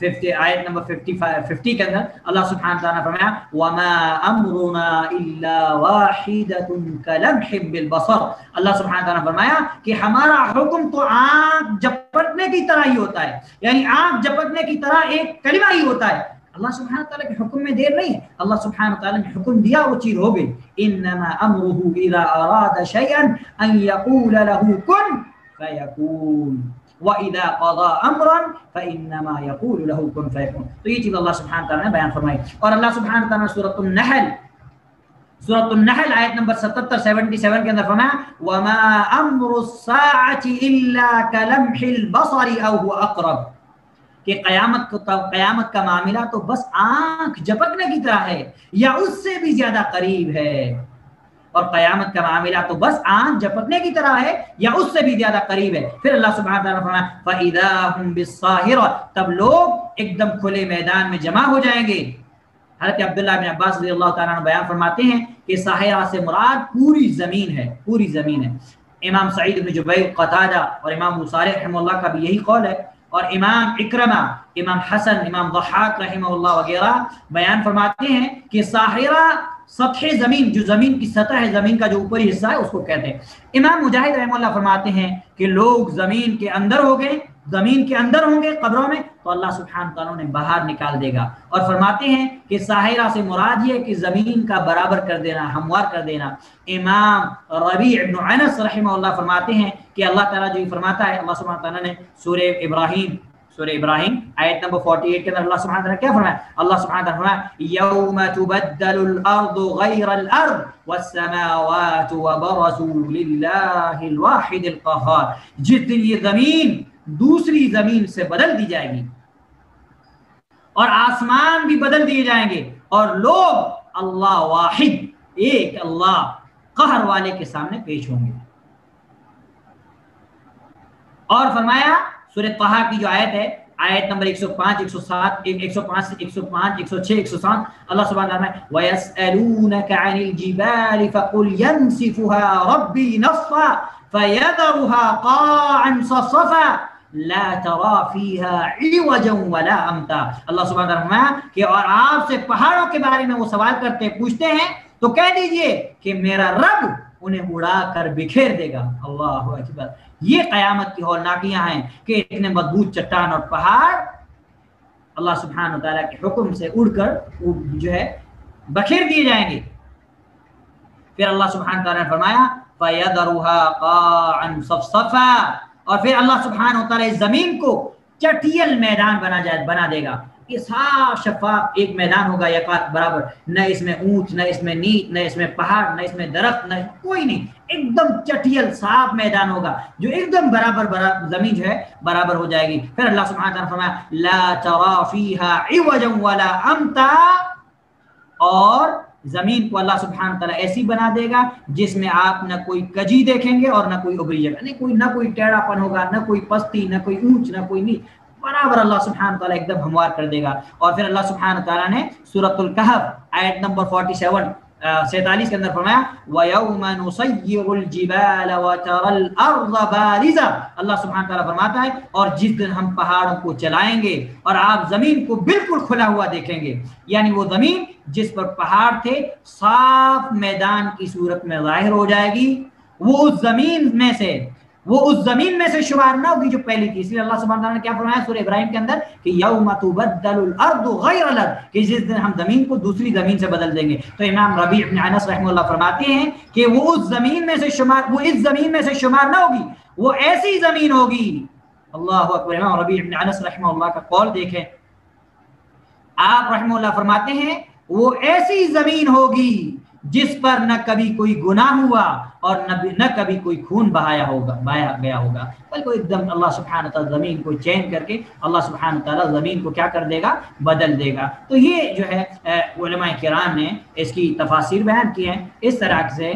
50 آیت نمبر 50 کے اندر اللہ سبحانہ تعالیٰ نے فرمایا وَمَا أَمْرُنَا إِلَّا وَاحِدَةٌ كَلَمْحٍ بِالْبَصَرِ، اللہ سبحانہ تعالیٰ نے فرمایا کہ ہمارا حکم تو آنکھ جھپکنے کی طرح ہی ہوتا ہے، یعنی آنکھ جھپکنے کی طرح ایک کلمہ ہی ہوتا ہے۔ اللہ سبحانہ تعالیٰ کے حکم میں دیر نہیں ہے، اللہ سبحانہ تعالیٰ نے حکم دیا وہ چیز ہو گئی۔ انما امره اذا اراد شيئا ان يقول له كن فيكون واذا قضى امرا فانما يقول له كن فيكون۔ تو یہ چیز اللہ سبحانہ تعالیٰ نے بیان فرمائی۔ اور اللہ سبحانہ تعالیٰ نے سورۃ النحل آیت نمبر 77 کے اندر فرمایا وما امر الساعة الا كلمح البصر او هو اقرب، کہ قیامت کا معاملہ تو بس آنکھ جھپکنے کی طرح ہے یا اس سے بھی زیادہ قریب ہے، اور قیامت کا معاملہ تو بس آنکھ جھپکنے کی طرح ہے یا اس سے بھی زیادہ قریب ہے۔ پھر اللہ سبحانہ تعالیٰ نے فرمایا فَإِذَا هُمْ بِالصَّاهِرَةِ، تب لوگ ایک دم کھلے میدان میں جمع ہو جائیں گے۔ حضرت عبداللہ بن عباس رضی اللہ تعالیٰ عنہ بیان فرماتے ہیں کہ ساحرہ سے مراد پوری زمین ہے، پوری زمین ہے۔ امام سعید بن جبیر، قتادہ اور امام ابو صالح رحمہ اللہ کا بھی یہی قول ہے، اور امام اکرمہ، امام حسن، امام ضحاک رحمہ اللہ وغیرہ بیان فرماتے ہیں کہ ساحرہ سطح زمین، جو زمین کی سطح ہے، زمین کا جو اوپری حصہ ہے، اس کو کہتے ہیں۔ امام مجاہد رحمہ اللہ فرماتے ہیں کہ لوگ زمین کے اندر ہوں گے قبروں میں، تو اللہ سبحانہ تعالیٰ نے باہر نکال دے گا، اور فرماتے ہیں کہ ساحرہ سے مراد یہ کہ زمین کا برابر کر دینا، ہموار کر دینا۔ امام ربیع بن انس رحمہ اللہ فرماتے ہیں کہ اللہ تعالیٰ جو فرماتا ہے، اللہ سبحانہ تعالیٰ نے سورہ ابراہیم آیت نمبر 48 کے اندر اللہ سبحانہ تعالیٰ کیا فرمایا؟ اللہ سبحانہ تعالیٰ فرمایا یوم تبدل الارض غیر الارض والسماوات وبرزوا للہ الواحد القہار، جس دن یہ زمین دوسری زمین سے بدل دی جائے گی اور آسمان بھی بدل دیے جائیں گے، اور لوگ اللہ واحد، ایک اللہ قہر والے کے سامنے پیش ہوں گے۔ اور فرمایا سورہ طہ کی جو آیت ہے، آیت نمبر 105 107 105 105 106 107، اللہ سبحانہ تعالیٰ نے وَيَسْأَلُونَكَ عَنِ الْجِبَالِ فَقُلْ يَنْسِفُهَا رَبِّي نَصْفًا فَيَذَرُهَا قَاعًا صَفْصَفًا لا ترى فيها عوجا ولا امتا۔ اللہ سبحانہ تعالیٰ نے فرمایا کہ اور آپ سے پہاڑوں کے بارے میں وہ سوال پوچھتے ہیں تو کہہ دیجئے کہ میرا رب انہیں اڑا کر بکھیر دے گا۔ اللہ اکبر، یہ قیامت کی ہولناکیاں ہیں کہ اتنے مضبوط چٹان اور پہاڑ اللہ سبحانہ تعالیٰ کے حکم سے اڑ کر جو ہے بکھیر دیے جائیں گے۔ پھر اللہ سبحانہ تعالیٰ نے فرمایا فَيَذَرُهَا قَاعًا صَفْصَفًا، اور پھر اللہ سبحانہ وتعالیٰ اس زمین کو چٹیل میدان بنا دے گا۔ یہ صاف شفاف ایک میدان ہوگا یکاط برابر، نہ اس میں اونچ، نہ اس میں نیچ، نہ اس میں پہاڑ، نہ اس میں درخت، نہ کوئی نہیں، ایک دم چٹیل صاف میدان ہوگا جو ایک دم برابر زمین جو ہے برابر ہو جائے گی۔ پھر اللہ سبحانہ تعالیٰ نے فرمایا لا ترى فيها عوجا ولا امتا، اور زمین کو اللہ سبحانہ تعالیٰ ایسی بنا دے گا جس میں آپ نہ کوئی کجی دیکھیں گے اور نہ کوئی ابری جگہ، نہ کوئی ٹیڑھا پن ہوگا، نہ کوئی پستی، نہ کوئی اونچ، نہ کوئی نیچ، برابر اللہ سبحانہ تعالیٰ ایک دم ہموار کر دے گا۔ اور پھر اللہ سبحانہ تعالیٰ نے سورۃ الکہف آیت نمبر 47 کے اندر فرمایا وَيَوْمَ نُسَيِّرُ الْجِبَالَ وَتَرَى الْأَرْضَ بَارِزَةً، اللہ سبحانہ تعالیٰ فرماتا ہے اور جس دن ہم پہاڑوں کو چلائیں گے اور آپ زمین کو بالکل کھلا ہوا دیکھیں گے، یعنی وہ زمین جس پر پہاڑ تھے صاف میدان کی صورت میں ظاہر ہو جائے گی، وہ اس زمین میں سے شمار نہ ہوگی جو پہلی تھی۔ اس لیے اللہ سبحانہ تعالیٰ نے کیا فرمایا سورہ ابراہیم کے اندر کہ یوم تبدل الارض غیر الارض، کہ جس دن ہم زمین کو دوسری زمین سے بدل دیں گے۔ تو امام ربیع بن انس رحمہ اللہ فرماتے ہیں کہ وہ اس زمین میں سے شمار نہ ہوگی، وہ ایسی زمین ہوگی۔ اللہ اکبر، امام ربیع بن انس رحمہ اللہ کا قول دیکھیں، آپ رحمہ اللہ فرماتے ہیں وہ ایسی زمین ہوگی جس پر نہ کبھی کوئی گناہ ہوا اور نہ کبھی کوئی خون بہایا گیا ہوگا، بلکہ ایک دم اللہ سبحانہ تعالیٰ زمین کو چین کر کے اللہ سبحانہ تعالیٰ زمین کو کیا کر دے گا؟ بدل دے گا۔ تو یہ جو ہے علماء کرام نے اس کی تفاسیر بیان کی ہیں۔ اس طرح سے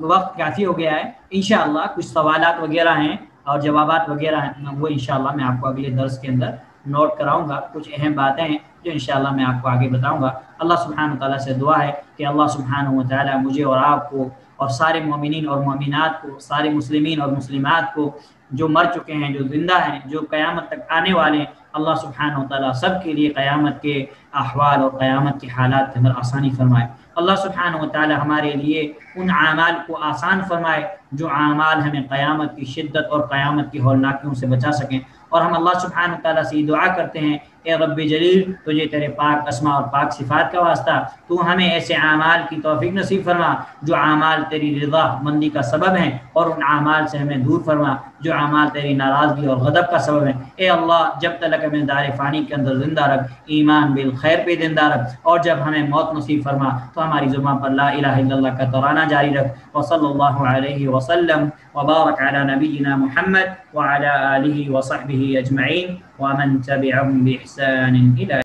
وقت کافی ہو گیا ہے، انشاءاللہ کچھ سوالات وغیرہ ہیں اور جوابات وغیرہ ہیں، وہ انشاءاللہ میں آپ کو اگلے درس کے اندر نوٹ کراؤں گا۔ کچھ اہم باتیں ہیں جو انشاءاللہ میں آپ کو آگے بتاؤں گا۔ اللہ سبحانہ تعالیٰ سے دعا ہے کہ اللہ سبحانہ وتعالیٰ مجھے اور آپ کو اور سارے مومنین اور مومنات کو، سارے مسلمین اور مسلمات کو، جو مر چکے ہیں، جو زندہ ہیں، جو قیامت تک آنے والے ہیں، اللہ سبحانہ و تعالیٰ سب کے لیے قیامت کے احوال اور قیامت کے حالات کے اندر آسانی فرمائے۔ اللہ سبحانہ و تعالیٰ ہمارے لیے ان اعمال کو آسان فرمائے جو اعمال ہمیں قیامت کی شدت اور قیامت کی ہولناکیوں سے بچا سکیں، اور ہم اللہ سبحانہ و تعالیٰ سے یہ دعا کرتے ہیں، اے رب جلیل، تجھے تیرے پاک اسماء اور پاک صفات کا واسطہ تو ہمیں ایسے اعمال کی توفیق نصیب فرما جو اعمال تیری رضا مندی کا سبب ہیں، اور ان اعمال سے ہمیں دور فرما جو اعمال تیری ناراضگی اور غضب کا سبب ہیں۔ اے اللہ، جب تک ہمیں دار فانی کے اندر زندہ رکھ، ایمان بالخیر پہ زندہ رکھ، اور جب ہمیں موت نصیب فرما تو ہماری زبان پر لا الہ الا اللہ کا ترانہ جاری رکھ۔ وصلی اللہ علیہ وسلم وبارک علی نبینا محمد وعلی آلہ وصحبہ اجمعین ومن تبعهم بإحسان إلى